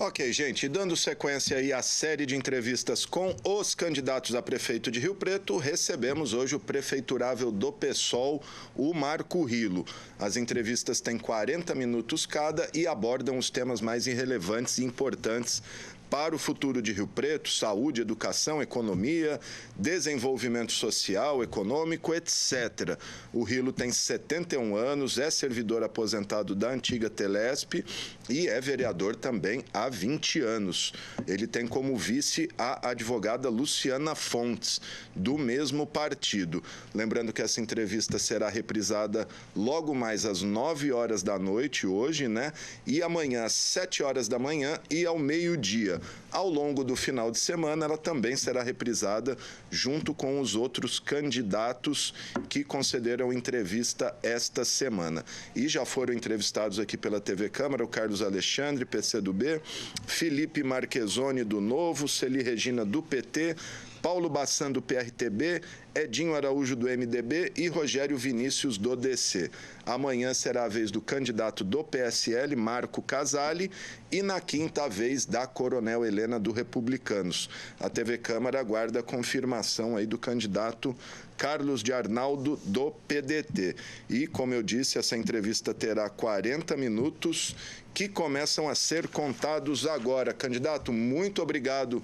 Ok, gente, dando sequência aí à série de entrevistas com os candidatos a prefeito de Rio Preto, recebemos hoje o prefeiturável do PSOL, o Marco Rilo. As entrevistas têm 40 minutos cada e abordam os temas mais irrelevantes e importantes para o futuro de Rio Preto: saúde, educação, economia, desenvolvimento social, econômico, etc. O Rilo tem 71 anos, é servidor aposentado da antiga Telesp e é vereador também há 20 anos. Ele tem como vice a advogada Luciana Fontes, do mesmo partido. Lembrando que essa entrevista será reprisada logo mais às 9 horas da noite hoje, né? E amanhã às 7 horas da manhã e ao meio-dia. Ao longo do final de semana, ela também será reprisada junto com os outros candidatos que concederam entrevista esta semana. E já foram entrevistados aqui pela TV Câmara o Carlos Alexandre, PCdoB, Felipe Marchesoni, do Novo, Celi Regina, do PT, Paulo Bassan, do PRTB, Edinho Araújo, do MDB e Rogério Vinícius, do DC. Amanhã será a vez do candidato do PSL, Marco Casale, e na quinta a vez da Coronel Helena, do Republicanos. A TV Câmara aguarda a confirmação aí do candidato Carlos de Arnaldo, do PDT. E, como eu disse, essa entrevista terá 40 minutos que começam a ser contados agora. Candidato, muito obrigado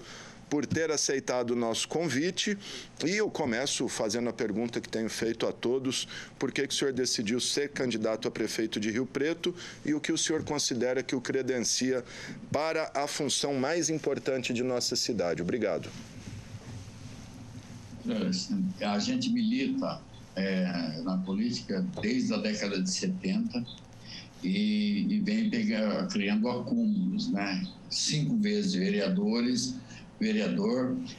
por ter aceitado o nosso convite. E eu começo fazendo a pergunta que tenho feito a todos: por que o senhor decidiu ser candidato a prefeito de Rio Preto e o que o senhor considera que o credencia para a função mais importante de nossa cidade? Obrigado. A gente milita na política desde a década de 70 e vem criando acúmulos, né? 5 vezes vereador,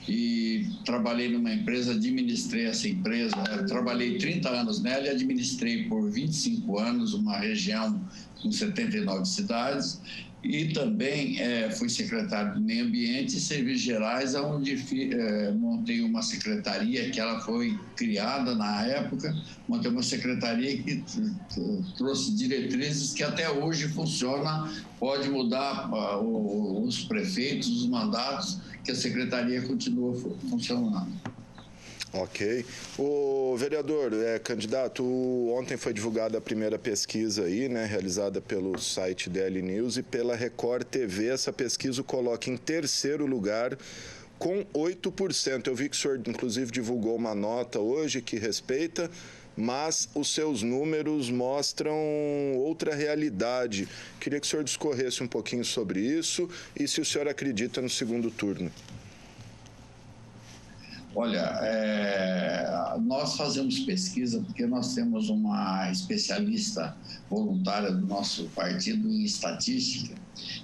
e trabalhei numa empresa, administrei essa empresa, trabalhei 30 anos nela e administrei por 25 anos uma região com 79 cidades, e também fui secretário do Meio Ambiente e Serviços Gerais, onde montei uma secretaria que ela foi criada na época, montei uma secretaria que trouxe diretrizes que até hoje funciona, pode mudar os prefeitos, os mandatos, que a secretaria continua funcionando. Ok. O vereador, candidato, ontem foi divulgada a primeira pesquisa aí, né, realizada pelo site DL News e pela Record TV. Essa pesquisa o coloca em terceiro lugar com 8%. Eu vi que o senhor, inclusive, divulgou uma nota hoje que respeita, mas os seus números mostram outra realidade. Queria que o senhor discorresse um pouquinho sobre isso e se o senhor acredita no segundo turno. Olha, nós fazemos pesquisa porque nós temos uma especialista voluntária do nosso partido em estatística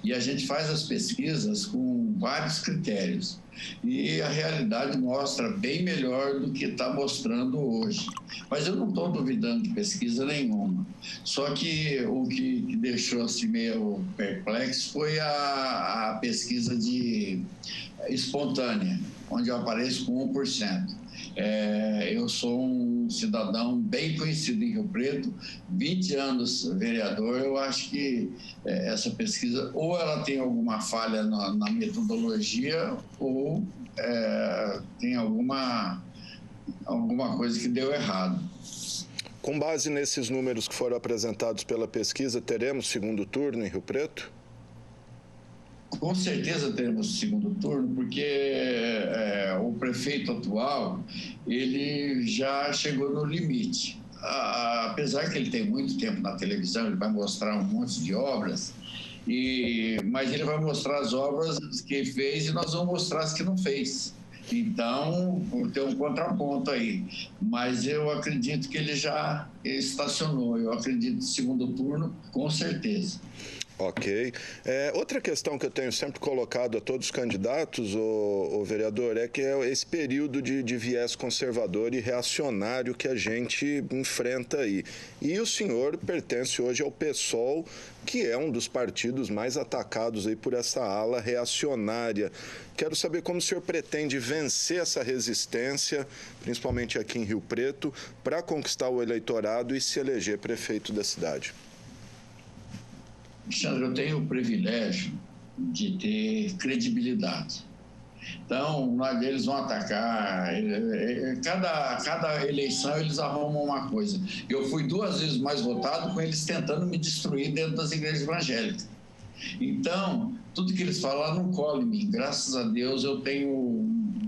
e a gente faz as pesquisas com vários critérios e a realidade mostra bem melhor do que está mostrando hoje. Mas eu não estou duvidando de pesquisa nenhuma. Só que o que deixou assim meio perplexo foi a pesquisa espontânea, onde eu apareço com 1%. Eu sou um cidadão bem conhecido em Rio Preto, 20 anos vereador. Eu acho que essa pesquisa, ou ela tem alguma falha na metodologia, ou tem alguma coisa que deu errado. Com base nesses números que foram apresentados pela pesquisa, teremos segundo turno em Rio Preto? Com certeza teremos segundo turno, porque o prefeito atual, ele já chegou no limite. Apesar que ele tem muito tempo na televisão, ele vai mostrar um monte de obras, mas ele vai mostrar as obras que fez e nós vamos mostrar as que não fez. Então, tem um contraponto aí. Mas eu acredito que ele já estacionou. Eu acredito que segundo turno, com certeza. Ok. Outra questão que eu tenho sempre colocado a todos os candidatos, o vereador, é que é esse período de viés conservador e reacionário que a gente enfrenta aí. E o senhor pertence hoje ao PSOL, que é um dos partidos mais atacados aí por essa ala reacionária. Quero saber como o senhor pretende vencer essa resistência, principalmente aqui em Rio Preto, para conquistar o eleitorado e se eleger prefeito da cidade. Alexandre, eu tenho o privilégio de ter credibilidade. Então, eles vão atacar, cada eleição eles arrumam uma coisa. Eu fui 2 vezes mais votado com eles tentando me destruir dentro das igrejas evangélicas. Então, tudo que eles falaram não cola em mim. Graças a Deus eu tenho um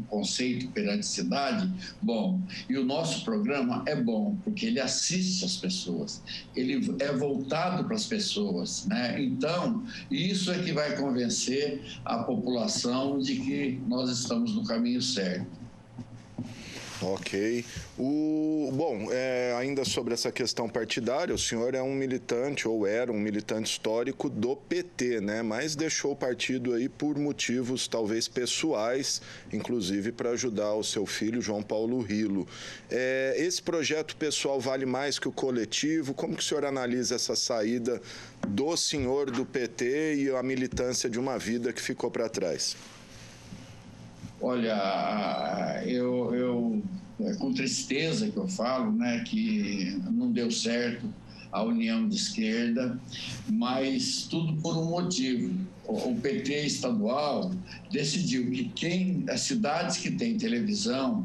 conceito perante cidade bom. E o nosso programa é bom, porque ele assiste as pessoas, ele é voltado para as pessoas, né? Então, isso é que vai convencer a população de que nós estamos no caminho certo. Ok. Bom, ainda sobre essa questão partidária, o senhor é um militante, ou era um militante histórico do PT, né? Mas deixou o partido aí por motivos talvez pessoais, inclusive para ajudar o seu filho, João Paulo Rylo. Esse projeto pessoal vale mais que o coletivo? Como que o senhor analisa essa saída do senhor do PT e a militância de uma vida que ficou para trás? Olha, é com tristeza que eu falo, né, que não deu certo a união de esquerda, mas tudo por um motivo. O PT estadual decidiu que as cidades que têm televisão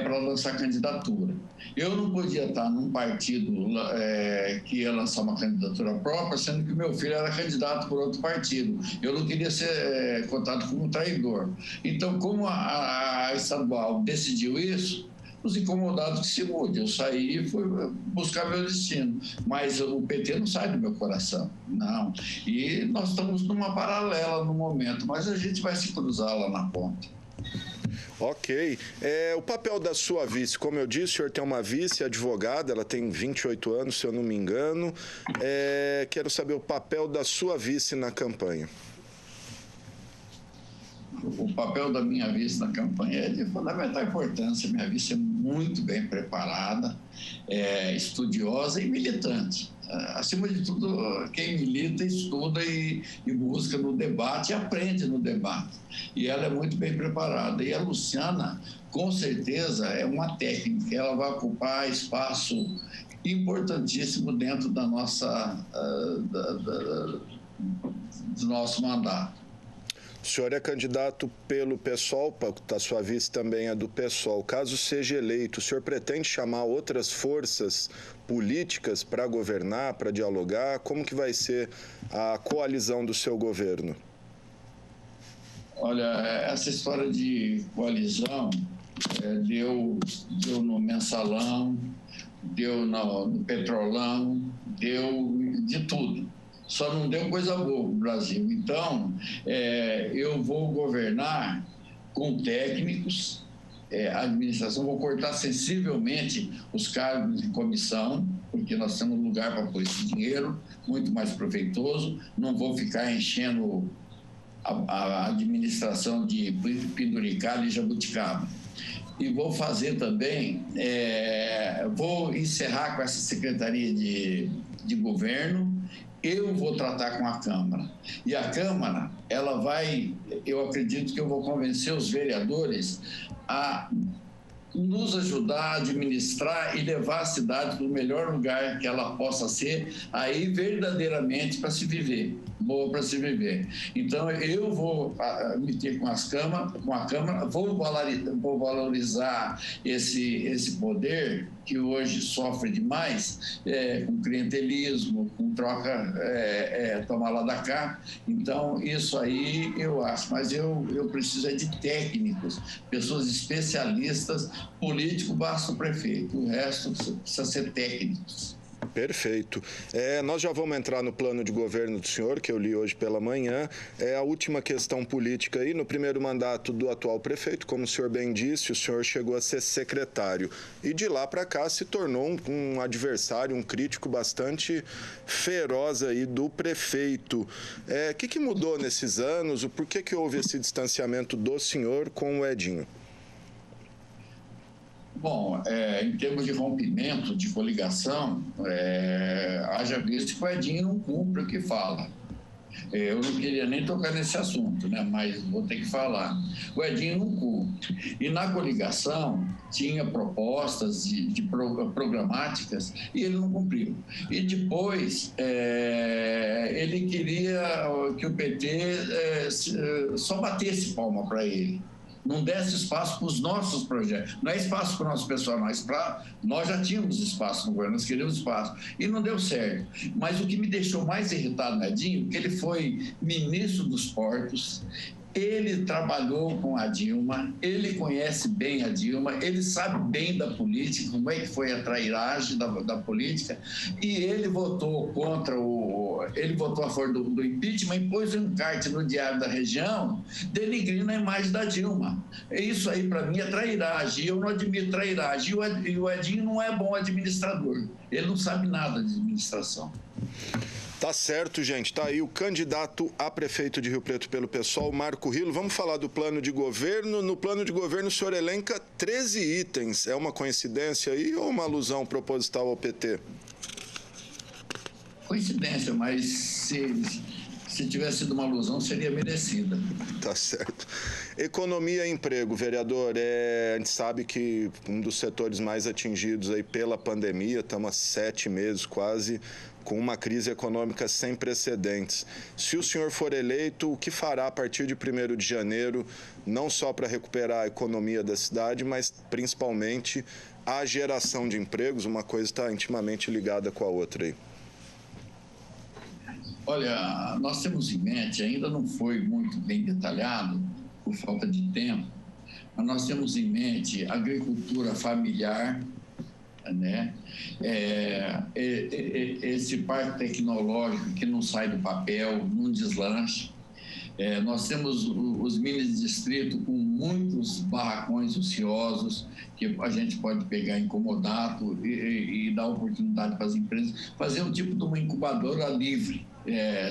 para lançar candidatura. Eu não podia estar num partido que ia lançar uma candidatura própria, sendo que meu filho era candidato por outro partido. Eu não queria ser contado como traidor. Então, como a estadual decidiu isso, os incomodados que se mude. Eu saí e fui buscar meu destino. Mas o PT não sai do meu coração, não. E nós estamos numa paralela no momento, mas a gente vai se cruzar lá na ponta. Ok. O papel da sua vice, como eu disse, o senhor tem uma vice advogada, ela tem 28 anos, se eu não me engano. Quero saber o papel da sua vice na campanha. O papel da minha vice na campanha é de fundamental importância. Minha vice é muito bem preparada, estudiosa e militante. Acima de tudo, quem milita, estuda e busca no debate e aprende no debate. E ela é muito bem preparada. E a Luciana, com certeza, é uma técnica. Ela vai ocupar espaço importantíssimo dentro da do nosso mandato. O senhor é candidato pelo PSOL, a sua vice também é do PSOL. Caso seja eleito, o senhor pretende chamar outras forças políticas para governar, para dialogar? Como que vai ser a coalizão do seu governo? Olha, essa história de coalizão deu no Mensalão, deu no Petrolão, deu de tudo. Só não deu coisa boa para o Brasil. Então, eu vou governar com técnicos, a administração, vou cortar sensivelmente os cargos de comissão, porque nós temos lugar para pôr esse dinheiro, muito mais proveitoso, não vou ficar enchendo a administração de penduricalho e jabuticaba. E vou fazer também, vou encerrar com essa Secretaria de Governo. Eu vou tratar com a Câmara. E a Câmara, ela vai, eu acredito que eu vou convencer os vereadores a nos ajudar a administrar e levar a cidade para o melhor lugar que ela possa ser, aí verdadeiramente para se viver, boa para se viver. Então, eu vou meter com a Câmara, vou valorizar esse poder que hoje sofre demais, com clientelismo, com troca, toma lá da cá. Então, isso aí eu acho, mas eu preciso de técnicos, pessoas especialistas. Político basta o prefeito, o resto precisa ser técnicos. Perfeito. Nós já vamos entrar no plano de governo do senhor, que eu li hoje pela manhã. A última questão política aí, no primeiro mandato do atual prefeito, como o senhor bem disse, o senhor chegou a ser secretário. E de lá para cá se tornou um adversário, um crítico bastante feroz aí do prefeito. O que mudou nesses anos? Por que houve esse distanciamento do senhor com o Edinho? Bom, em termos de rompimento, de coligação, haja visto que o Edinho não cumpre o que fala. Eu não queria nem tocar nesse assunto, né? Mas vou ter que falar. O Edinho não cumpre. E na coligação tinha propostas programáticas e ele não cumpriu. E depois ele queria que o PT só batesse palma para ele. Não desse espaço para os nossos projetos. Não é espaço para o nosso pessoal, mas nós já tínhamos espaço no governo, nós queríamos espaço. E não deu certo. Mas o que me deixou mais irritado no Edinho, que ele foi ministro dos portos, ele trabalhou com a Dilma, ele conhece bem a Dilma, ele sabe bem da política, como é que foi a trairagem da política, e ele votou ele votou a favor do impeachment e pôs um encarte no Diário da Região, denigrindo a imagem da Dilma. Isso aí, para mim, é trairagem, eu não admito trairagem, e o Edinho não é bom administrador, ele não sabe nada de administração. Tá certo, gente. Tá aí o candidato a prefeito de Rio Preto pelo PSOL, Marco Rilo. Vamos falar do plano de governo. No plano de governo, o senhor elenca 13 itens. É uma coincidência aí ou uma alusão proposital ao PT? Coincidência, mas se tivesse sido uma alusão, seria merecida. Tá certo. Economia e emprego, vereador. A gente sabe que um dos setores mais atingidos aí pela pandemia, estamos há 7 meses quase, com uma crise econômica sem precedentes. Se o senhor for eleito, o que fará a partir de 1º de janeiro, não só para recuperar a economia da cidade, mas principalmente a geração de empregos? Uma coisa está intimamente ligada com a outra aí. Olha, nós temos em mente, ainda não foi muito bem detalhado, por falta de tempo, mas nós temos em mente agricultura familiar, né? Esse parque tecnológico que não sai do papel, não deslanche. Nós temos os mini-distritos com muitos barracões ociosos que a gente pode pegar em comodato e dar oportunidade para as empresas fazer um tipo de uma incubadora livre,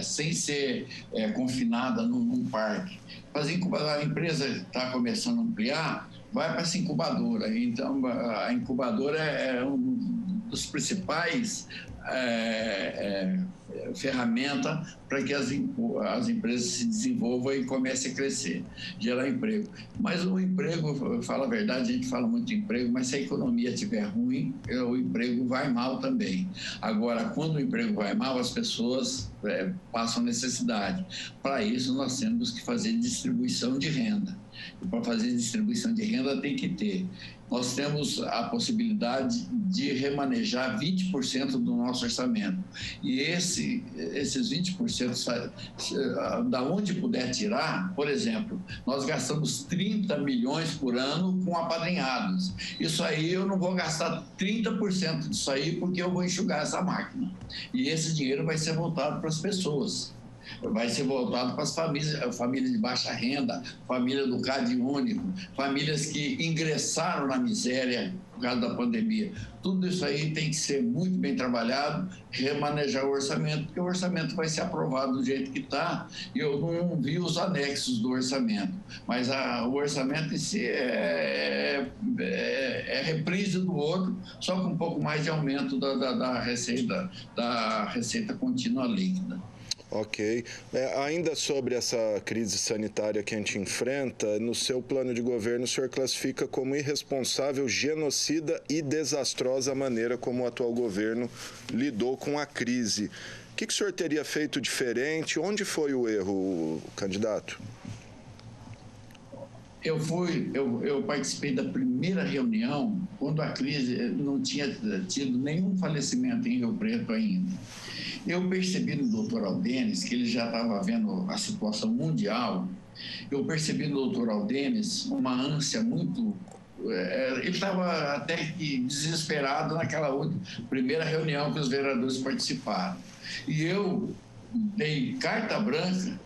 sem ser confinada num parque. A empresa está começando a ampliar, vai para essa incubadora. Então, a incubadora é um dos principais ferramenta para que as empresas se desenvolvam e comecem a crescer, gerar emprego. Mas o emprego, fala a verdade, a gente fala muito de emprego, mas se a economia estiver ruim, o emprego vai mal também. Agora, quando o emprego vai mal, as pessoas passam necessidade. Para isso, nós temos que fazer distribuição de renda. E para fazer distribuição de renda tem que ter. Nós temos a possibilidade de remanejar 20% do nosso orçamento. E esses 20%, da onde puder tirar, por exemplo, nós gastamos 30 milhões por ano com apadrinhados. Isso aí eu não vou gastar 30% disso aí porque eu vou enxugar essa máquina. E esse dinheiro vai ser voltado para as pessoas. Vai ser voltado para as famílias de baixa renda, família do CAD único, famílias que ingressaram na miséria por causa da pandemia. Tudo isso aí tem que ser muito bem trabalhado, remanejar o orçamento, porque o orçamento vai ser aprovado do jeito que está. E eu não vi os anexos do orçamento, mas o orçamento em si é reprise do outro, só com um pouco mais de aumento da receita contínua líquida. Ok. Ainda sobre essa crise sanitária que a gente enfrenta, no seu plano de governo o senhor classifica como irresponsável, genocida e desastrosa a maneira como o atual governo lidou com a crise. O que o senhor teria feito diferente? Onde foi o erro, candidato? Eu participei da primeira reunião quando a crise não tinha tido nenhum falecimento em Rio Preto ainda. Eu percebi no doutor Aldenes, que ele já estava vendo a situação mundial, eu percebi no doutor Aldenes uma ânsia muito... ele estava até que desesperado naquela primeira reunião que os vereadores participaram. E eu dei carta branca,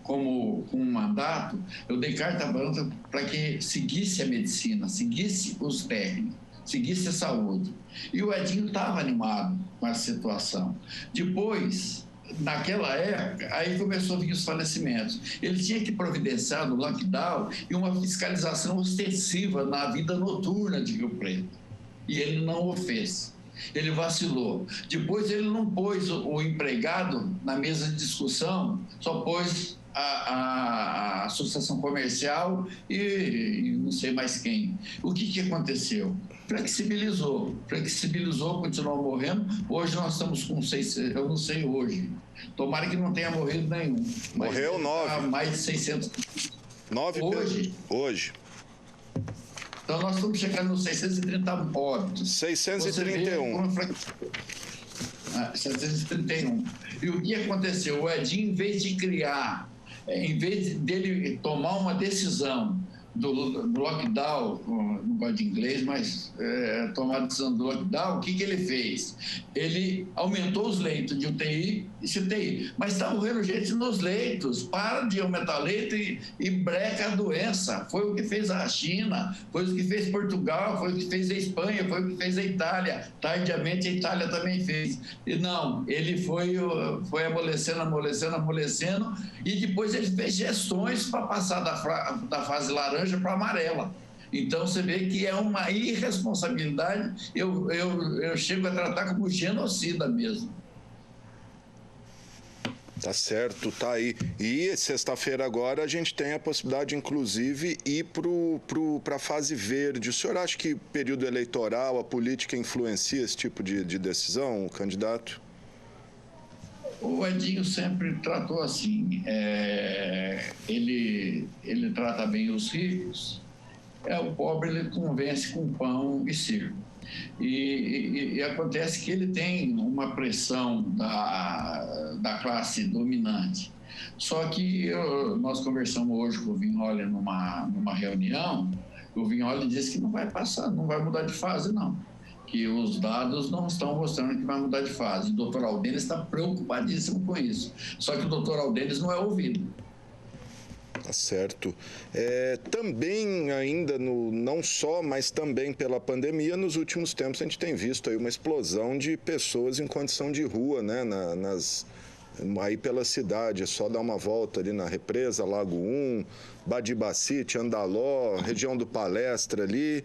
como um mandato, eu dei carta branca para que seguisse a medicina, seguisse os técnicos, seguisse a saúde. E o Edinho estava animado com essa situação. Depois, naquela época, aí começou a vir os falecimentos. Ele tinha que providenciar no lockdown e uma fiscalização ostensiva na vida noturna de Rio Preto. E ele não o fez. Ele vacilou. Depois ele não pôs o empregado na mesa de discussão, só pôs a associação comercial e não sei mais quem. O que aconteceu? Flexibilizou, continuou morrendo. Hoje nós estamos com 600, eu não sei hoje. Tomara que não tenha morrido nenhum. Morreu 9. Mais de 600. 9 hoje. Então nós estamos chegando nos 630 óbitos. 631. 731. E o que aconteceu? O Edinho, em vez de criar, em vez dele tomar uma decisão do lockdown, não gosto de inglês, mas tomar a decisão do lockdown, o que ele fez? Ele aumentou os leitos de UTI e CTI, mas está morrendo gente nos leitos. Para de aumentar leito e breca a doença. Foi o que fez a China, foi o que fez Portugal, foi o que fez a Espanha, foi o que fez a Itália. Tardiamente a Itália também fez. E não, ele foi amolecendo, e depois ele fez gestões para passar da fase laranja para amarela. Então, você vê que é uma irresponsabilidade, eu chego a tratar como genocida mesmo. Tá certo, tá aí. E sexta-feira agora a gente tem a possibilidade, inclusive, ir para a fase verde. O senhor acha que período eleitoral, a política influencia esse tipo de decisão, candidato? O Edinho sempre tratou assim, ele trata bem os ricos, o pobre ele convence com pão e circo. E acontece que ele tem uma pressão da classe dominante. Só que nós conversamos hoje com o Vignoli numa reunião, o Vignoli disse que não vai passar, não vai mudar de fase, não. Que os dados não estão mostrando que vai mudar de fase. O doutor Aldenes está preocupadíssimo com isso. Só que o doutor Aldenes não é ouvido. Tá certo. Também ainda, não só, mas também pela pandemia, nos últimos tempos a gente tem visto aí uma explosão de pessoas em condição de rua, né, aí pela cidade. É só dar uma volta ali na Represa, Lago 1, Badibacite, Andaló, região do Palestra ali.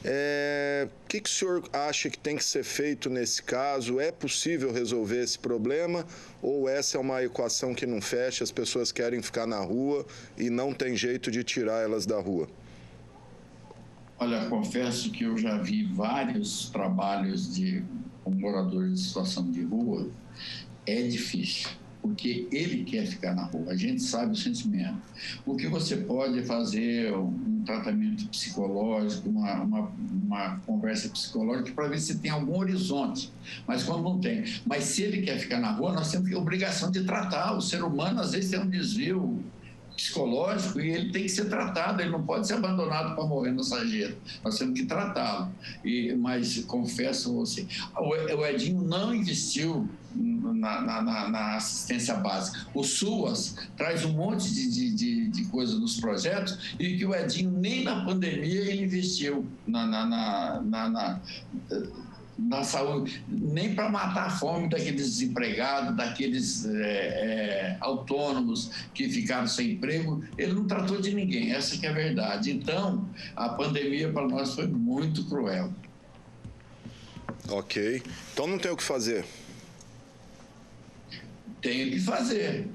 O que o senhor acha que tem que ser feito nesse caso? É possível resolver esse problema ou essa é uma equação que não fecha, as pessoas querem ficar na rua e não tem jeito de tirar elas da rua? Olha, confesso que eu já vi vários trabalhos com moradores de situação de rua. É difícil, porque ele quer ficar na rua, a gente sabe o sentimento. O que você pode fazer, um tratamento psicológico, uma conversa psicológica para ver se tem algum horizonte, mas quando não tem. Mas se ele quer ficar na rua, nós temos a obrigação de tratar. O ser humano, às vezes, tem um desvio psicológico e ele tem que ser tratado, ele não pode ser abandonado para morrer no sarjeta. Nós temos que tratá-lo. Mas confesso a você, o Edinho não investiu na assistência básica. O SUAS traz um monte de coisa nos projetos e que o Edinho nem na pandemia ele investiu na saúde, nem para matar a fome daqueles desempregados, daqueles autônomos que ficaram sem emprego. Ele não tratou de ninguém, essa que é a verdade. Então, a pandemia para nós foi muito cruel. Ok. Então não tem o que fazer. Tem que fazer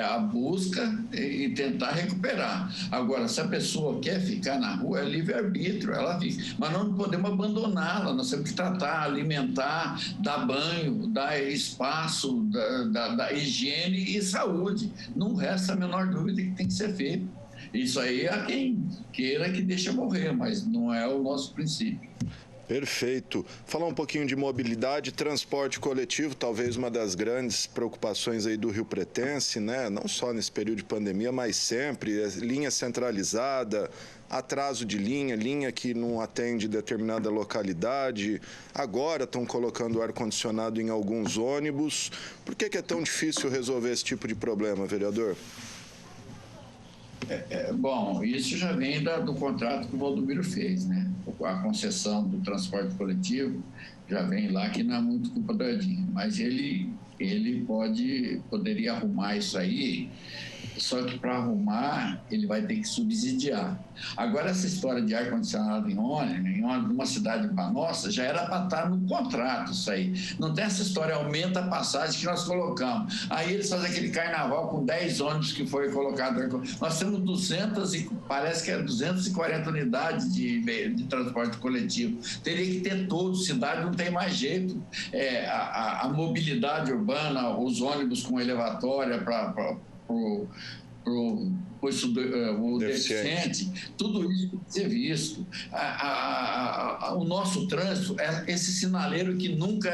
a busca e tentar recuperar. Agora, se a pessoa quer ficar na rua, é livre-arbítrio, ela fica. Mas nós não podemos abandoná-la, nós temos que tratar, alimentar, dar banho, dar espaço, da higiene e saúde. Não resta a menor dúvida que tem que ser feito. Isso aí é quem queira que deixe morrer, mas não é o nosso princípio. Perfeito. Falar um pouquinho de mobilidade, transporte coletivo, talvez uma das grandes preocupações aí do riopretense, né? Não só nesse período de pandemia, mas sempre. Linha centralizada, atraso de linha que não atende determinada localidade. Agora estão colocando ar-condicionado em alguns ônibus. Por que é tão difícil resolver esse tipo de problema, vereador? Bom, isso já vem do contrato que o Valdomiro fez, né? A concessão do transporte coletivo já vem lá, que não é muito culpa do Edinho, mas ele poderia arrumar isso aí Só que para arrumar, ele vai ter que subsidiar. Agora, essa história de ar-condicionado em ônibus, numa cidade como a nossa, já era para estar no contrato isso aí. Não tem essa história, aumenta a passagem que nós colocamos. Aí eles fazem aquele carnaval com 10 ônibus que foi colocado. Nós temos 240 unidades de transporte coletivo. Teria que ter todos, cidade não tem mais jeito. A mobilidade urbana, os ônibus com elevatória para o deficiente, tudo isso tem que ser visto. O nosso trânsito é esse sinaleiro que nunca...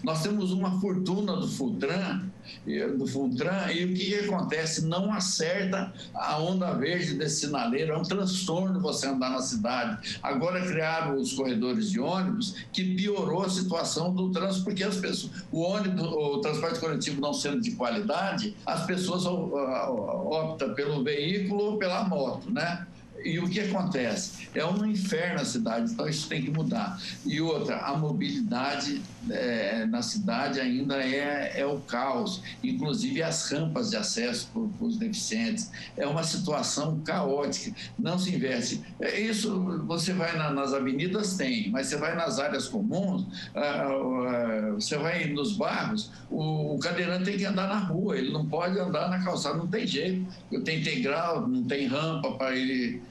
Nós temos uma fortuna do Fultran, e o que acontece? Não acerta a onda verde desse sinaleiro, é um transtorno você andar na cidade. Agora criaram os corredores de ônibus, que piorou a situação do trânsito, porque as pessoas, o transporte coletivo não sendo de qualidade, as pessoas optam pelo veículo ou pela moto, né? E o que acontece? É um inferno a cidade, então isso tem que mudar. E outra, a mobilidade na cidade ainda é o caos, inclusive as rampas de acesso para os deficientes. É uma situação caótica, não se investe. Isso você vai nas avenidas, tem, mas você vai nas áreas comuns, você vai nos bairros, o cadeirante tem que andar na rua, ele não pode andar na calçada, não tem jeito. Tem integral, não tem rampa para ele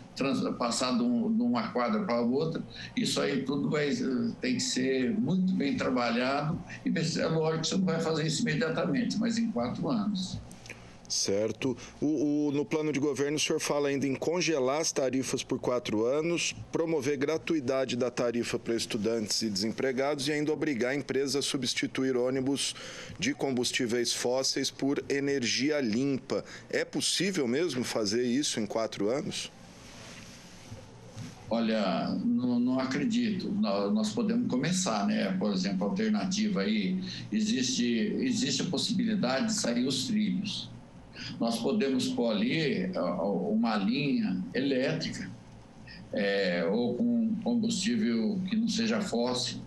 passar de uma quadra para outra. Isso aí tudo tem que ser muito bem trabalhado e é lógico que você não vai fazer isso imediatamente, mas em 4 anos. Certo. No plano de governo, o senhor fala ainda em congelar as tarifas por 4 anos, promover gratuidade da tarifa para estudantes e desempregados e ainda obrigar a empresa a substituir ônibus de combustíveis fósseis por energia limpa. É possível mesmo fazer isso em 4 anos? Olha, não acredito. Nós podemos começar, né? Por exemplo, a alternativa aí, existe a possibilidade de sair os trilhos. Nós podemos pôr ali uma linha elétrica, ou com combustível que não seja fóssil.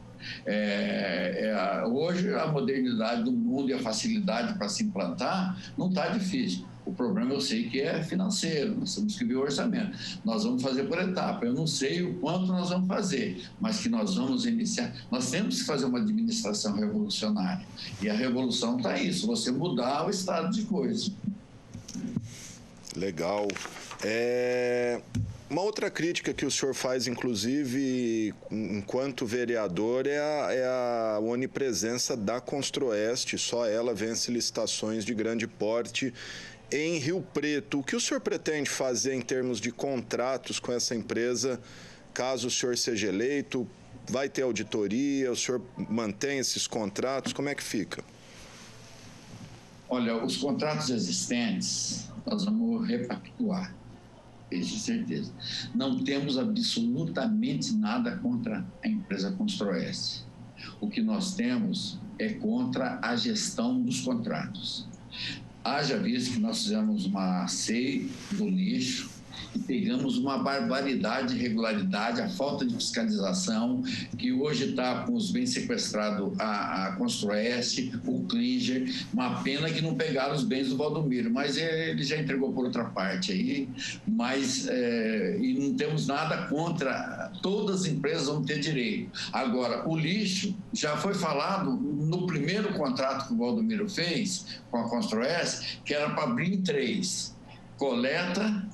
Hoje, a modernidade do mundo e a facilidade para se implantar não está difícil. O problema eu sei que é financeiro, nós temos que ver o orçamento. Nós vamos fazer por etapa. Eu não sei o quanto nós vamos fazer, mas que nós vamos iniciar. Nós temos que fazer uma administração revolucionária. E a revolução está isso, você mudar o estado de coisas. Legal. Uma outra crítica que o senhor faz, inclusive, enquanto vereador, é a onipresença da Construeste. Só ela vence licitações de grande porte em Rio Preto. O que o senhor pretende fazer em termos de contratos com essa empresa, caso o senhor seja eleito? Vai ter auditoria? O senhor mantém esses contratos? Como é que fica? Olha, os contratos existentes, nós vamos repactuar. Tenho certeza. Não temos absolutamente nada contra a empresa Construeste. O que nós temos é contra a gestão dos contratos. Haja visto que nós fizemos uma SEI do lixo e pegamos uma barbaridade de irregularidade, a falta de fiscalização, que hoje está com os bens sequestrados a Construeste, o Klinger, uma pena que não pegaram os bens do Valdomiro, mas ele já entregou por outra parte aí, mas e não temos nada contra, todas as empresas vão ter direito. Agora, o lixo já foi falado no primeiro contrato que o Valdomiro fez com a Construeste, que era para abrir em 3, coleta,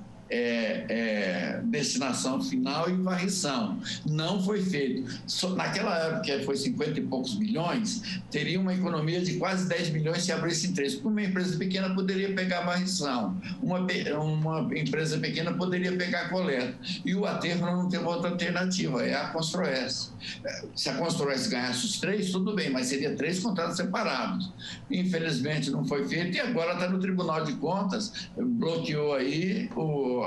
destinação final e varrição. Não foi feito. Naquela época, que foi 50 e poucos milhões, teria uma economia de quase 10 milhões se abrisse em 3. Porque uma empresa pequena poderia pegar varrição, uma empresa pequena poderia pegar coleta. E o aterro não tem outra alternativa, é a Construeste. Se a Construeste ganhasse os 3, tudo bem, mas seria 3 contratos separados. Infelizmente não foi feito e agora está no Tribunal de Contas, bloqueou aí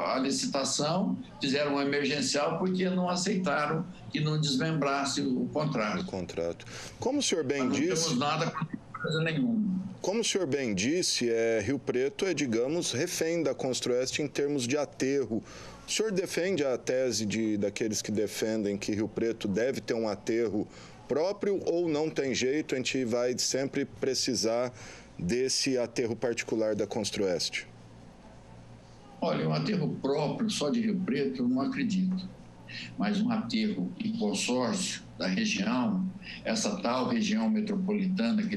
a licitação, fizeram um emergencial porque não aceitaram que não desmembrasse o contrato. Como o senhor bem disse... Não temos nada com coisa nenhuma. Como o senhor bem disse, Rio Preto é, digamos, refém da Construeste em termos de aterro. O senhor defende a tese daqueles que defendem que Rio Preto deve ter um aterro próprio ou não tem jeito, a gente vai sempre precisar desse aterro particular da Construeste? Olha, um aterro próprio só de Rio Preto, eu não acredito. Mas um aterro em consórcio da região, essa tal região metropolitana que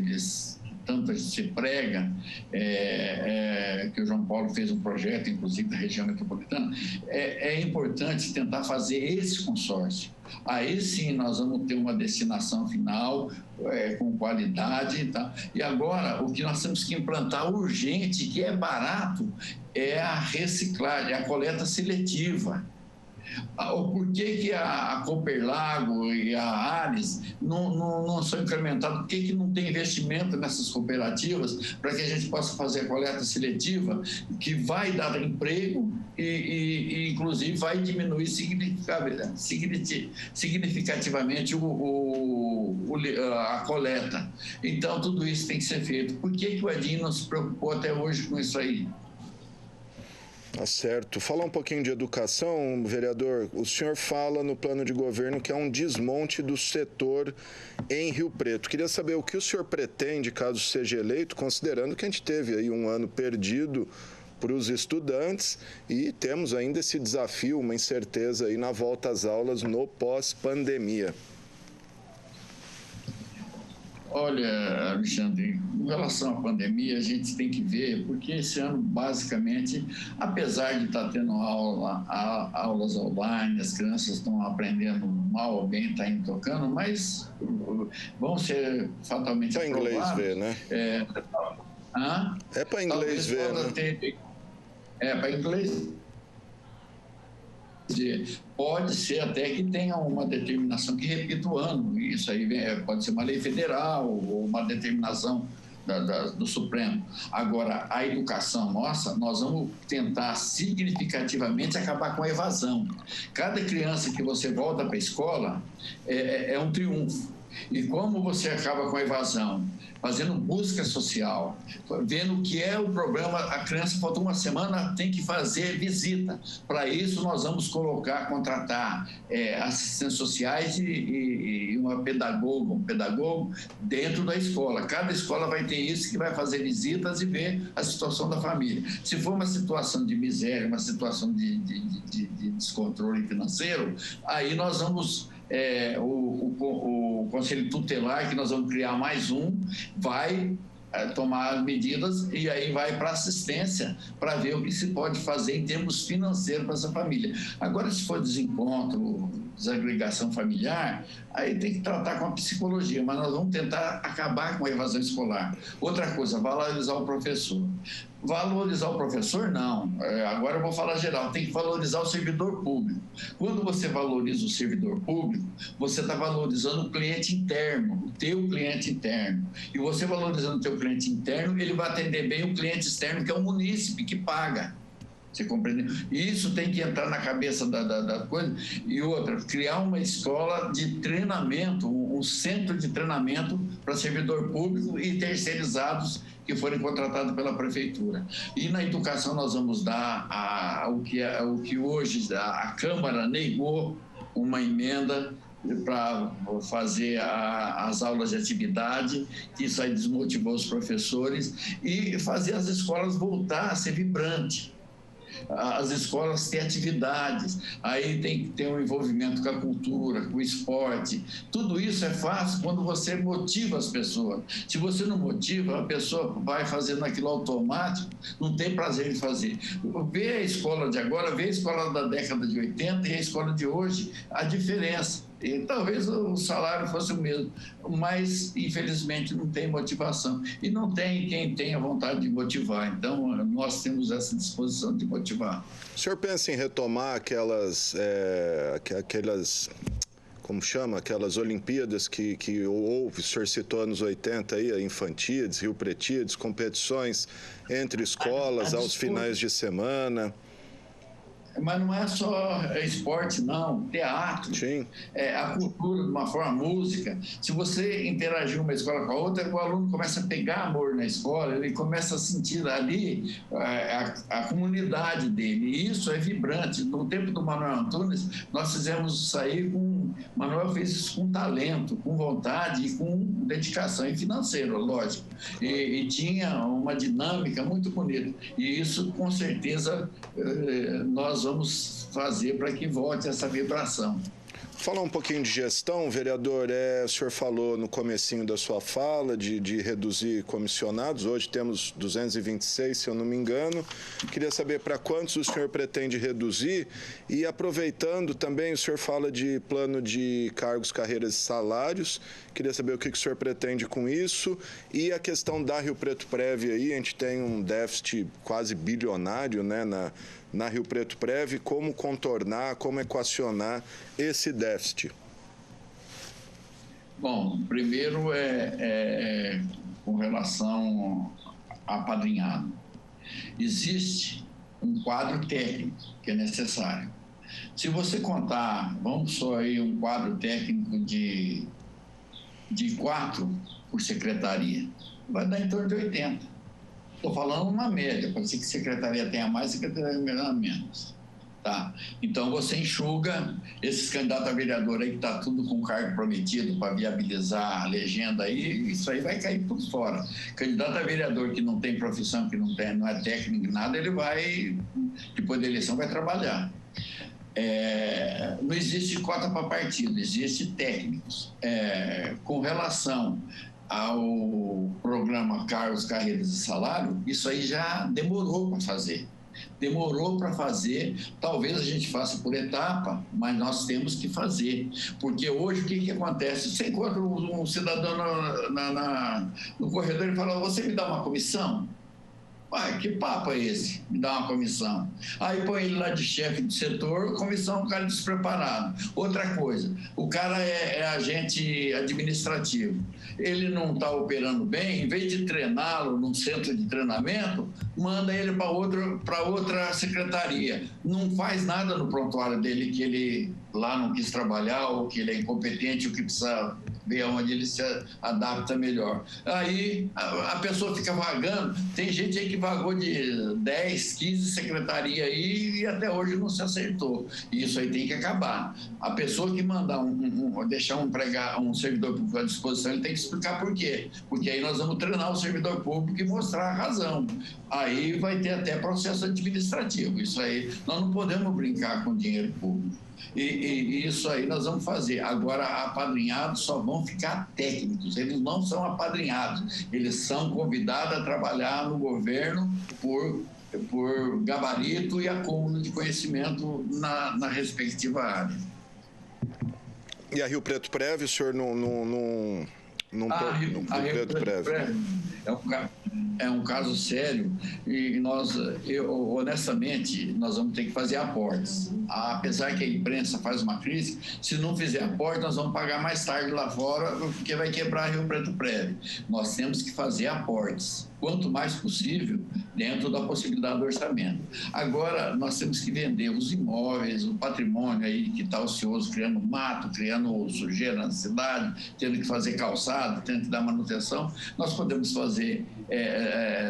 tanto se prega, que o João Paulo fez um projeto, inclusive, da região metropolitana, é importante tentar fazer esse consórcio. Aí sim nós vamos ter uma destinação final com qualidade. Tá? E agora, o que nós temos que implantar urgente, que é barato, é a reciclagem, a coleta seletiva. Por que a Cooperlago e a Ares não são incrementadas? Por que não tem investimento nessas cooperativas para que a gente possa fazer a coleta seletiva, que vai dar emprego e inclusive, vai diminuir significativamente a coleta? Então, tudo isso tem que ser feito. Por que o Edinho não se preocupou até hoje com isso aí? Tá certo. Falar um pouquinho de educação, vereador. O senhor fala no plano de governo que é um desmonte do setor em Rio Preto. Queria saber o que o senhor pretende, caso seja eleito, considerando que a gente teve aí um ano perdido para os estudantes e temos ainda esse desafio, uma incerteza aí na volta às aulas no pós-pandemia. Olha, Alexandre, em relação à pandemia, a gente tem que ver, porque esse ano, basicamente, apesar de estar tendo aulas online, as crianças estão aprendendo mal ou bem, está indo tocando, mas vão ser fatalmente aprovados. Para inglês ver, né? É para inglês ver, né? Para inglês. Pode ser até que tenha uma determinação que repita o ano. Isso aí pode ser uma lei federal ou uma determinação do Supremo. Agora, a educação nossa, nós vamos tentar significativamente acabar com a evasão. Cada criança que você volta para a escola é um triunfo. E como você acaba com a evasão? Fazendo busca social, vendo o que é o problema. A criança faltou uma semana, tem que fazer visita. Para isso, nós vamos contratar assistentes sociais e um pedagogo dentro da escola. Cada escola vai ter isso, que vai fazer visitas e ver a situação da família. Se for uma situação de miséria, uma situação de descontrole financeiro, aí nós vamos... o Conselho Tutelar, que nós vamos criar mais um, vai tomar medidas e aí vai para assistência para ver o que se pode fazer em termos financeiros para essa família. Agora, se for desencontro, desagregação familiar, aí tem que tratar com a psicologia, mas nós vamos tentar acabar com a evasão escolar. Outra coisa, valorizar o professor. Valorizar o professor, não. Agora eu vou falar geral, tem que valorizar o servidor público. Quando você valoriza o servidor público, você está valorizando o cliente interno, o teu cliente interno. E você valorizando o teu cliente interno, ele vai atender bem o cliente externo, que é o munícipe, que paga. Você compreende? Isso tem que entrar na cabeça da coisa. E outra, criar uma escola de treinamento, um centro de treinamento para servidor público e terceirizados que forem contratados pela prefeitura. E na educação nós vamos dar o que hoje a Câmara negou uma emenda para fazer as aulas de atividade, que isso aí desmotivou os professores, e fazer as escolas voltar a ser vibrantes. As escolas têm atividades, aí tem que ter um envolvimento com a cultura, com o esporte. Tudo isso é fácil quando você motiva as pessoas. Se você não motiva, a pessoa vai fazendo aquilo automático, não tem prazer em fazer. Vê a escola de agora, vê a escola da década de 80 e a escola de hoje, a diferença. E talvez o salário fosse o mesmo, mas infelizmente não tem motivação. E não tem quem tenha vontade de motivar. Então, nós temos essa disposição de motivar. O senhor pensa em retomar aquelas como chama? Aquelas Olimpíadas que houve, o senhor citou anos 80 aí, a Infantíades, Rio Pretíades, competições entre escolas aos finais de semana. Mas não é só esporte, não. Teatro, sim. A cultura, de uma forma, música. Se você interagir uma escola com a outra, o aluno começa a pegar amor na escola, ele começa a sentir ali a comunidade dele. E isso é vibrante. No tempo do Manuel Antunes, nós fizemos isso aí com Manuel fez isso com talento, com vontade e com dedicação e financeiro, lógico. E tinha uma dinâmica muito bonita. E isso, com certeza, nós vamos fazer para que volte essa vibração. Falar um pouquinho de gestão, vereador, o senhor falou no comecinho da sua fala de reduzir comissionados, hoje temos 226, se eu não me engano. Queria saber para quantos o senhor pretende reduzir e, aproveitando também, o senhor fala de plano de cargos, carreiras e salários, queria saber o que o senhor pretende com isso e a questão da Rio Preto Prev aí, a gente tem um déficit quase bilionário, né, na Rio Preto Prev, como contornar, como equacionar esse déficit? Bom, primeiro com relação a apadrinhado. Existe um quadro técnico que é necessário. Se você contar, vamos só aí um quadro técnico de 4 por secretaria, vai dar em torno de 80. Estou falando uma média, pode ser que secretaria tenha mais, secretaria tenha menos. Tá? Então, você enxuga esses candidatos a vereador aí que está tudo com cargo prometido para viabilizar a legenda aí, isso aí vai cair por fora. Candidato a vereador que não tem profissão, que não é técnico, nada, ele vai, depois da eleição, vai trabalhar. Não existe cota para partido, existe técnicos. Com relação ao programa Cargos, Carreiras e Salário, isso aí já demorou para fazer. Talvez a gente faça por etapa, mas nós temos que fazer. Porque hoje o que acontece? Você encontra um cidadão no corredor e fala, você me dá uma comissão? Pai, que papo é esse? Me dá uma comissão. Aí põe ele lá de chefe de setor, comissão é um cara despreparado. Outra coisa, o cara é agente administrativo. Ele não está operando bem, em vez de treiná-lo num centro de treinamento, manda ele para outra secretaria. Não faz nada no prontuário dele que ele lá não quis trabalhar, ou que ele é incompetente, ou que precisa ver onde ele se adapta melhor. Aí a pessoa fica vagando. Tem gente aí que vagou de 10, 15 secretarias aí e até hoje não se acertou. E isso aí tem que acabar. A pessoa que mandar deixar um servidor público à disposição, ele tem que explicar por quê. Porque aí nós vamos treinar o servidor público e mostrar a razão. Aí vai ter até processo administrativo. Isso aí, nós não podemos brincar com dinheiro público. E isso aí nós vamos fazer. Agora, apadrinhados só vão ficar técnicos, eles não são apadrinhados, eles são convidados a trabalhar no governo por gabarito e acúmulo de conhecimento na respectiva área. E a Rio Preto Prev, o senhor Rio Preto Prev é um caso sério e honestamente, nós vamos ter que fazer aportes. Apesar que a imprensa faz uma crise, se não fizer aporte, nós vamos pagar mais tarde lá fora, porque vai quebrar Rio Preto Prev. Nós temos que fazer aportes, quanto mais possível, dentro da possibilidade do orçamento. Agora, nós temos que vender os imóveis, o patrimônio aí que está ocioso, criando mato, criando sujeira na cidade, tendo que fazer calçado, tendo que dar manutenção. Nós podemos fazer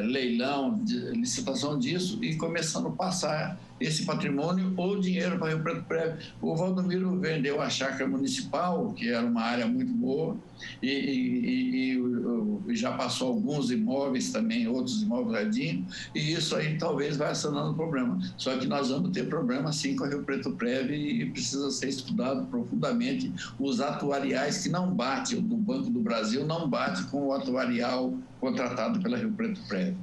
leilão, licitação disso e começando a passar esse patrimônio ou dinheiro para Rio Preto Prev. O Valdomiro vendeu a chácara municipal, que era uma área muito boa, e já passou alguns imóveis também, outros imóveis radinhos, e isso aí talvez vai sanando o problema. Só que nós vamos ter problema sim com a Rio Preto Prev e precisa ser estudado profundamente os atuariais que não bate, o do Banco do Brasil não bate com o atuarial contratado pela Rio Preto Prev.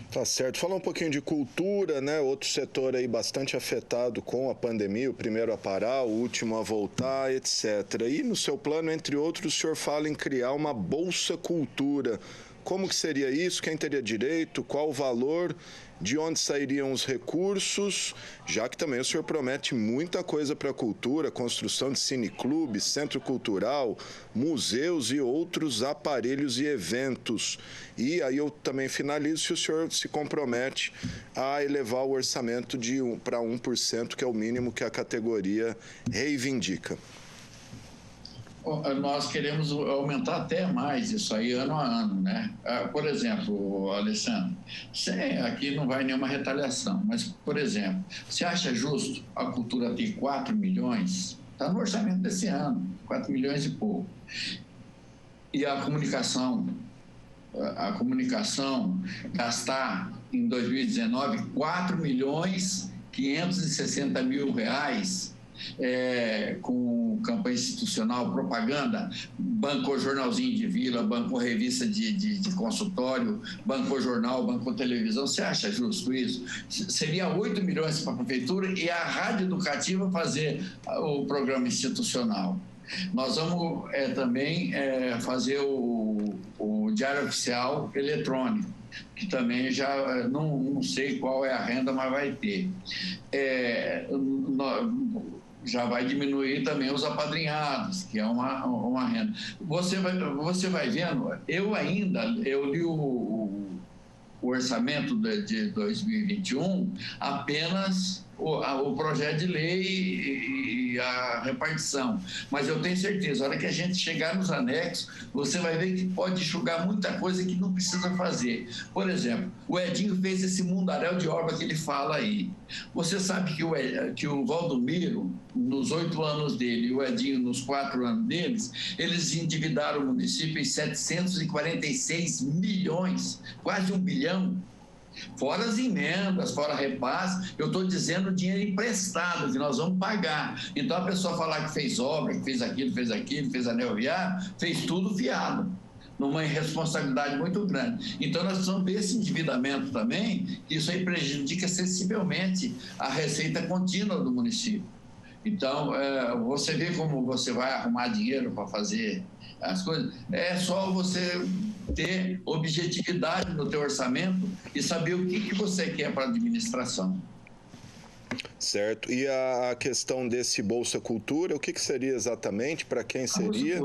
Tá certo. Falar um pouquinho de cultura, né? Outro setor aí bastante afetado com a pandemia, o primeiro a parar, o último a voltar, etc. E no seu plano, entre outros, o senhor fala em criar uma Bolsa Cultura. Como que seria isso? Quem teria direito? Qual o valor? De onde sairiam os recursos? Já que também o senhor promete muita coisa para a cultura, construção de cineclubes, centro cultural, museus e outros aparelhos e eventos. E aí eu também finalizo se o senhor se compromete a elevar o orçamento para 1%, que é o mínimo que a categoria reivindica. Nós queremos aumentar até mais isso aí ano a ano, né? Por exemplo, Alessandro, aqui não vai nenhuma retaliação, mas, por exemplo, você acha justo a cultura ter 4 milhões Está no orçamento desse ano, 4 milhões e pouco. E a comunicação gastar em 2019 R$ 4.560.000 com campanha institucional, propaganda, bancou jornalzinho de vila, bancou revista de consultório, bancou jornal, bancou televisão. Você acha justo isso? Seria 8 milhões para a prefeitura e a rádio educativa fazer o programa institucional. Nós vamos também fazer o Diário Oficial eletrônico, que também já não sei qual é a renda, mas vai ter. Já vai diminuir também os apadrinhados, que é uma renda. Você vai vendo, eu li o orçamento de 2021, apenas o projeto de lei e a repartição. Mas eu tenho certeza, a hora que a gente chegar nos anexos, você vai ver que pode enxugar muita coisa que não precisa fazer. Por exemplo, o Edinho fez esse mundaréu de obra que ele fala aí. Você sabe que o Valdomiro, nos 8 anos dele, e o Edinho nos 4 anos deles, eles endividaram o município em 746 milhões, quase 1 bilhão. Fora as emendas, fora repasse, eu estou dizendo dinheiro emprestado, que nós vamos pagar. Então, a pessoa falar que fez obra, que fez aquilo, fez anel viário, fez tudo fiado, numa irresponsabilidade muito grande. Então, nós precisamos ver esse endividamento também, que isso aí prejudica sensivelmente a receita contínua do município. Então, você vê como você vai arrumar dinheiro para fazer as coisas. É só você ter objetividade no teu orçamento e saber o que você quer para a administração. Certo. E a questão desse Bolsa Cultura, o que seria exatamente? Para quem seria?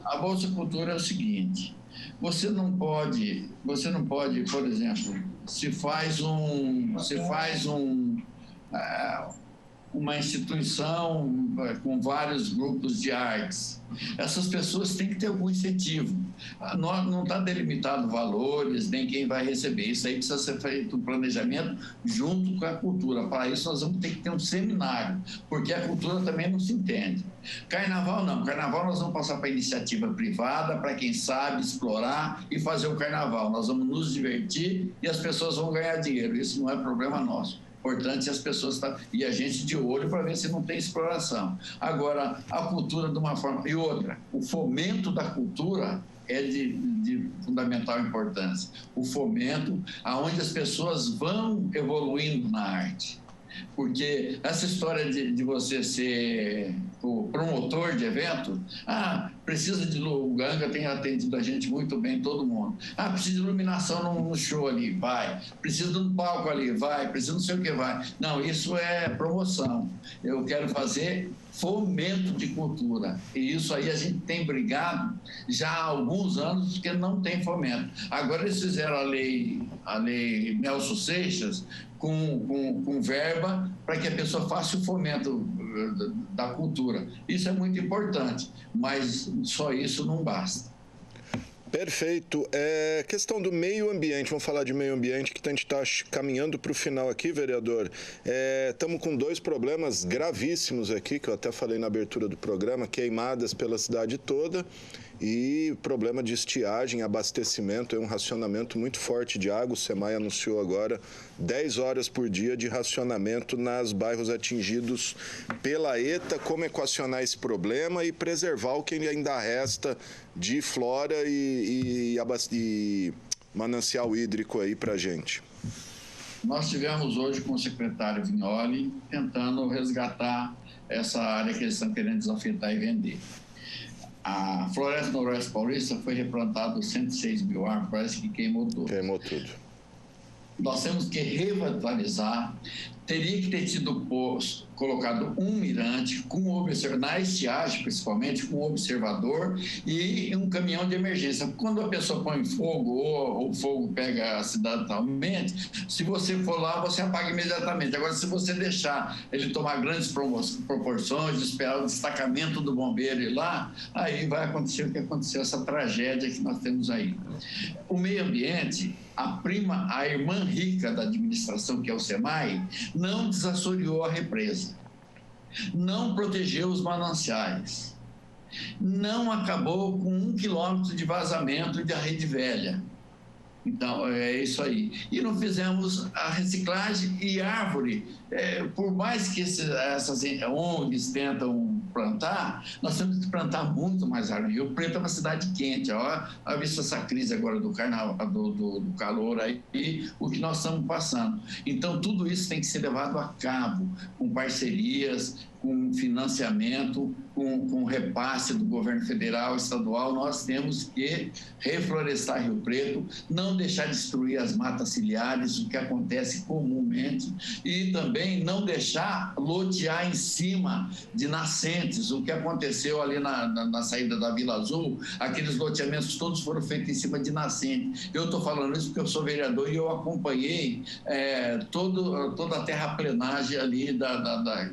A Bolsa Cultura é o seguinte: você não pode, por exemplo, se faz uma instituição com vários grupos de artes. Essas pessoas têm que ter algum incentivo. Não está delimitado valores, nem quem vai receber. Isso aí precisa ser feito um planejamento junto com a cultura. Para isso, nós vamos ter que ter um seminário, porque a cultura também não se entende. Carnaval, não. Carnaval nós vamos passar para iniciativa privada, para quem sabe explorar e fazer o carnaval. Nós vamos nos divertir e as pessoas vão ganhar dinheiro. Isso não é problema nosso. Importante as pessoas e a gente de olho para ver se não tem exploração. Agora, a cultura de uma forma... E outra, o fomento da cultura é de fundamental importância. O fomento aonde as pessoas vão evoluindo na arte. Porque essa história de você ser o promotor de evento, precisa de luz, o Ganga tem atendido a gente muito bem, todo mundo. Precisa de iluminação no show ali, vai. Precisa de um palco ali, vai. Precisa não sei o que, vai. Não, isso é promoção. Eu quero fazer fomento de cultura. E isso aí a gente tem brigado já há alguns anos, porque não tem fomento. Agora eles fizeram a lei Nelson Seixas com verba para que a pessoa faça o fomento da cultura. Isso é muito importante, mas só isso não basta. Perfeito. Questão do meio ambiente, vamos falar de meio ambiente, que a gente está caminhando para o final aqui, vereador. Estamos com 2 problemas gravíssimos aqui, que eu até falei na abertura do programa, queimadas pela cidade toda e problema de estiagem, abastecimento, um racionamento muito forte de água. O SEMAI anunciou agora 10 horas por dia de racionamento nos bairros atingidos pela ETA. Como equacionar esse problema e preservar o que ainda resta de flora e manancial hídrico aí para a gente? Nós tivemos hoje com o secretário Vignoli tentando resgatar essa área que eles estão querendo desafetar e vender. A Floresta Noroeste Paulista foi replantada 106 mil árvores, parece que queimou tudo. Queimou tudo. Nós temos que revitalizar. Teria que ter sido colocado um mirante, na estiagem principalmente, com um observador e um caminhão de emergência. Quando a pessoa põe fogo ou o fogo pega a cidade totalmente, se você for lá, você apaga imediatamente. Agora, se você deixar ele tomar grandes proporções, esperar o destacamento do bombeiro ir lá, aí vai acontecer o que aconteceu, essa tragédia que nós temos aí. O meio ambiente, a irmã rica da administração, que é o SEMAI, não desassoreou a represa. não protegeu os mananciais, não acabou com 1 quilômetro de vazamento da rede velha. Então, é isso aí. E não fizemos a reciclagem e árvore. Por mais que essas ONGs tentam plantar, nós temos que plantar muito mais árvore. Rio Preto é uma cidade quente. Olha visto essa crise agora do carnaval, do calor aí, o que nós estamos passando. Então, tudo isso tem que ser levado a cabo, com parcerias, com financiamento, com repasse do governo federal, estadual. Nós temos que reflorestar Rio Preto, não deixar destruir as matas ciliares, o que acontece comumente, e também não deixar lotear em cima de nascentes, o que aconteceu ali na saída da Vila Azul. Aqueles loteamentos todos foram feitos em cima de nascentes. Eu estou falando isso porque eu sou vereador e eu acompanhei toda a terraplenagem ali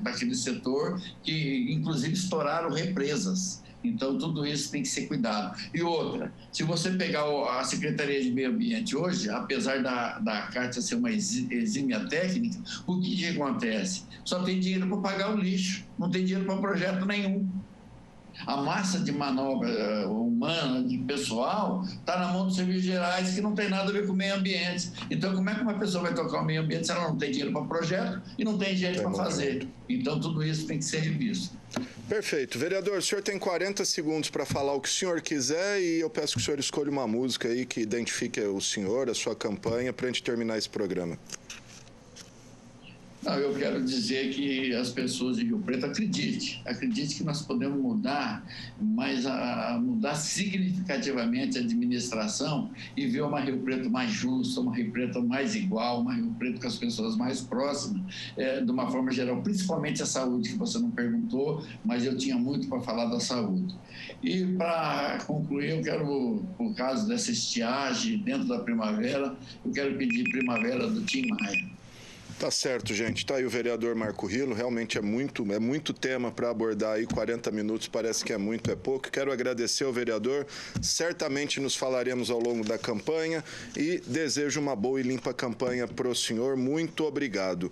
daquele setor, que inclusive estouraram represas. Então, tudo isso tem que ser cuidado. E outra, se você pegar a Secretaria de Meio Ambiente hoje, apesar da carta ser uma exímia técnica, o que acontece? Só tem dinheiro para pagar o lixo, não tem dinheiro para projeto nenhum. A massa de manobra humana, de pessoal, está na mão dos serviços gerais, que não tem nada a ver com o meio ambiente. Então, como é que uma pessoa vai tocar o meio ambiente se ela não tem dinheiro para projeto e não tem gente para fazer? Então, tudo isso tem que ser revisto. Perfeito. Vereador, o senhor tem 40 segundos para falar o que o senhor quiser e eu peço que o senhor escolha uma música aí que identifique o senhor, a sua campanha, para a gente terminar esse programa. Não, eu quero dizer que as pessoas de Rio Preto acreditem que nós podemos mudar, mas mudar significativamente a administração e ver uma Rio Preto mais justa, uma Rio Preto mais igual, uma Rio Preto com as pessoas mais próximas, de uma forma geral, principalmente a saúde, que você não perguntou, mas eu tinha muito para falar da saúde. E para concluir, eu quero, por causa dessa estiagem dentro da primavera, eu quero pedir Primavera do Tim Maia. Tá certo, gente. Tá aí o vereador Marco Rilo. Realmente é muito tema para abordar aí. 40 minutos parece que é muito, é pouco. Quero agradecer ao vereador. Certamente nos falaremos ao longo da campanha e desejo uma boa e limpa campanha para o senhor. Muito obrigado.